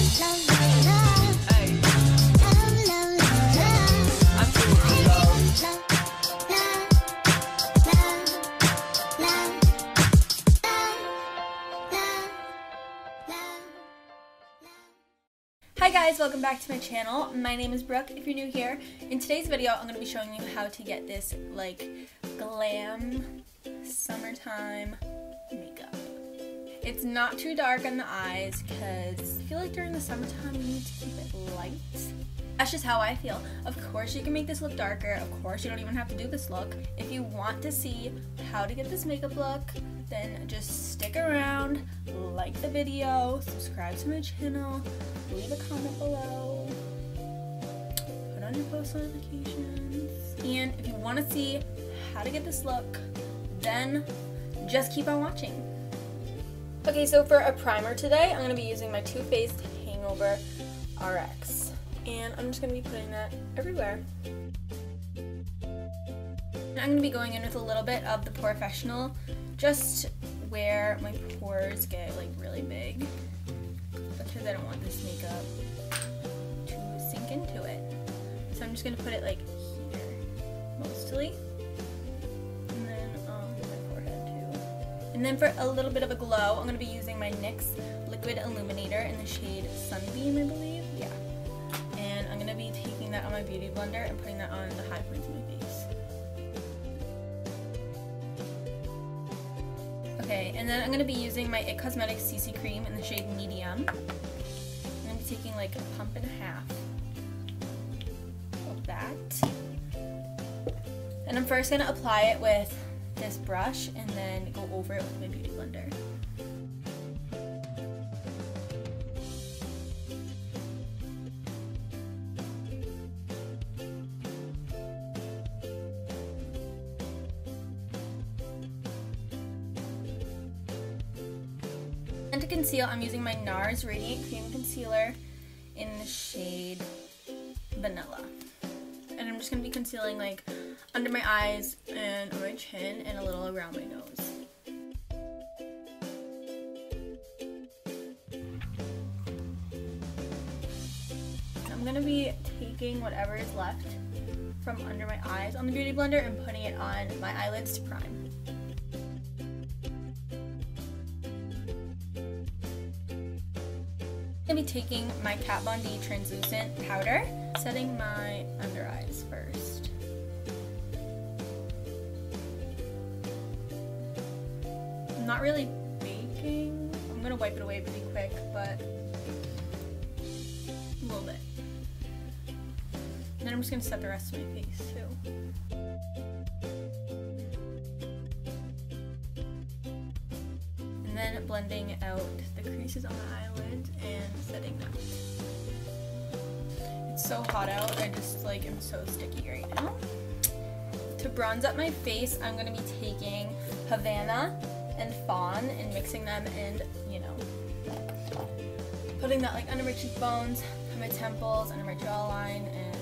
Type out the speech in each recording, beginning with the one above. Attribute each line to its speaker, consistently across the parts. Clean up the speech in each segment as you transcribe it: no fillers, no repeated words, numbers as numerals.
Speaker 1: Hi guys, welcome back to my channel. My name is Brooke if you're new here. In today's video, I'm going to be showing you how to get this like glam summertime makeup. It's not too dark on the eyes because I feel like during the summertime you need to keep it light. That's just how I feel. Of course you can make this look darker. Of course you don't even have to do this look. If you want to see how to get this makeup look, then just stick around, like the video, subscribe to my channel, leave a comment below, put on your post notifications, and if you want to see how to get this look, then just keep on watching. Okay, so for a primer today, I'm going to be using my Too Faced Hangover RX, and I'm just going to be putting that everywhere. I'm going to be going in with a little bit of the Porefessional, just where my pores get like really big, because I don't want this makeup to sink into it. So I'm just going to put it like here, mostly, and then on my forehead too. And then for a little bit of a glow, I'm going to be using my NYX Liquid Illuminator in the shade Sunbeam, I believe. Yeah. And I'm going to be taking that on my beauty blender and putting that on the high points of my face. Okay, and then I'm going to be using my IT Cosmetics CC Cream in the shade Medium. I'm going to be taking like a pump and a half of that. And I'm first going to apply it with this brush and then go over it with my beauty blender. And to conceal, I'm using my NARS Radiant Cream Concealer in the shade Vanilla. And I'm just going to be concealing like under my eyes and on my chin and a little around my nose. I'm going to be taking whatever is left from under my eyes on the beauty blender and putting it on my eyelids to prime. I'm going to be taking my Kat Von D translucent powder, setting my under eyes first. I'm not really baking. I'm going to wipe it away pretty quick, but a little bit. And then I'm just going to set the rest of my face too. And then blending out the creases on the eyelids and setting them. It's so hot out, I just like am so sticky right now. To bronze up my face, I'm going to be taking Havana and Fawn and mixing them and, you know, putting that like under my cheekbones, on my temples, under my jawline, and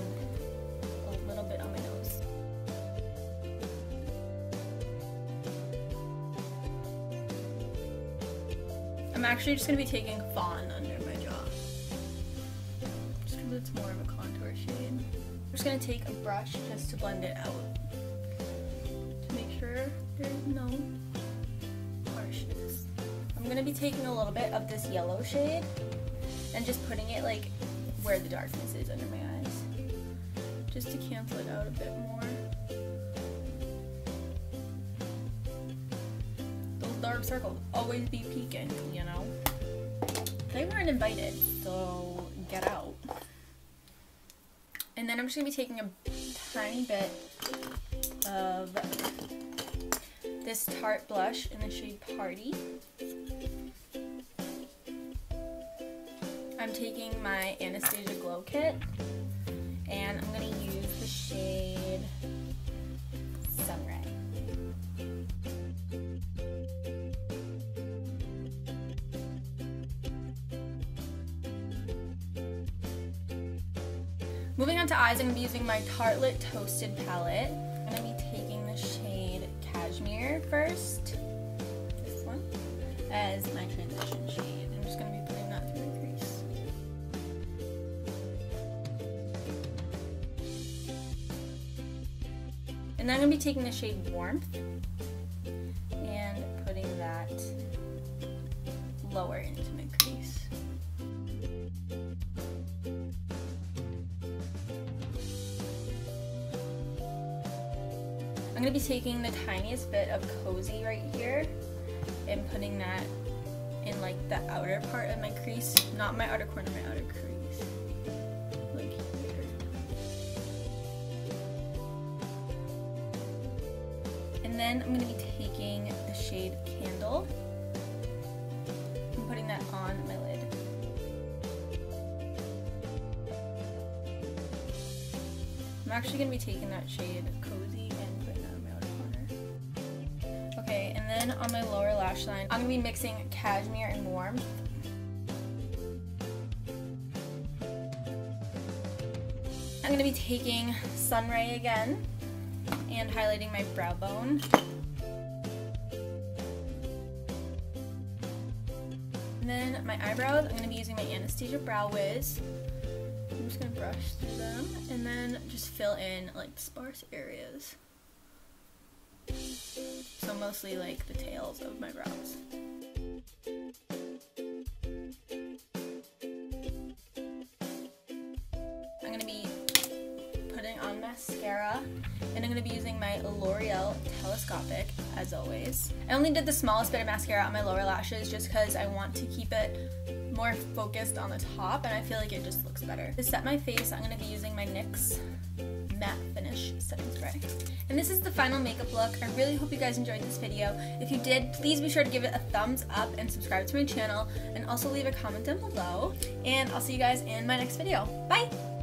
Speaker 1: a little bit on my nose. I'm actually just going to be taking Fawn under my jaw, just because it's more of a contour shade. I'm just going to take a brush just to blend it out, to make sure there's no harshness. I'm going to be taking a little bit of this yellow shade and just putting it like where the darkness is under my eyes, just to cancel it out a bit more. Dark circles always be peeking, you know. They weren't invited, so get out. And then I'm just gonna be taking a tiny bit of this Tarte blush in the shade Paaarty. I'm taking my Anastasia Glow Kit, and I'm gonna use the shade Sunray. Moving on to eyes, I'm going to be using my Tartelette Toasted palette. I'm going to be taking the shade Cashmere first, this one, as my transition shade. I'm just going to be putting that through the crease. And then I'm going to be taking the shade Warmth and putting that lower into my crease. I'm going to be taking the tiniest bit of Cozy right here and putting that in like the outer part of my crease, not my outer corner, my outer crease, like here. And then I'm going to be taking the shade Candle and putting that on my lid. I'm actually going to be taking that shade Cozy and putting that on my outer corner. Okay, and then on my lower lash line, I'm going to be mixing Cashmere and Warmth. I'm going to be taking Sunray again and highlighting my brow bone. And then my eyebrows, I'm going to be using my Anastasia Brow Wiz. I'm just going to brush through them and then just fill in like the sparse areas. So mostly like the tails of my brows. I'm going to be putting on mascara, and I'm going to be using my L'Oreal Telescopic as always. I only did the smallest bit of mascara on my lower lashes just because I want to keep it more focused on the top, and I feel like it just looks better. To set my face, I'm going to be using my NYX Matte Finish Setting Spray. And this is the final makeup look. I really hope you guys enjoyed this video. If you did, please be sure to give it a thumbs up and subscribe to my channel, and also leave a comment down below. And I'll see you guys in my next video. Bye!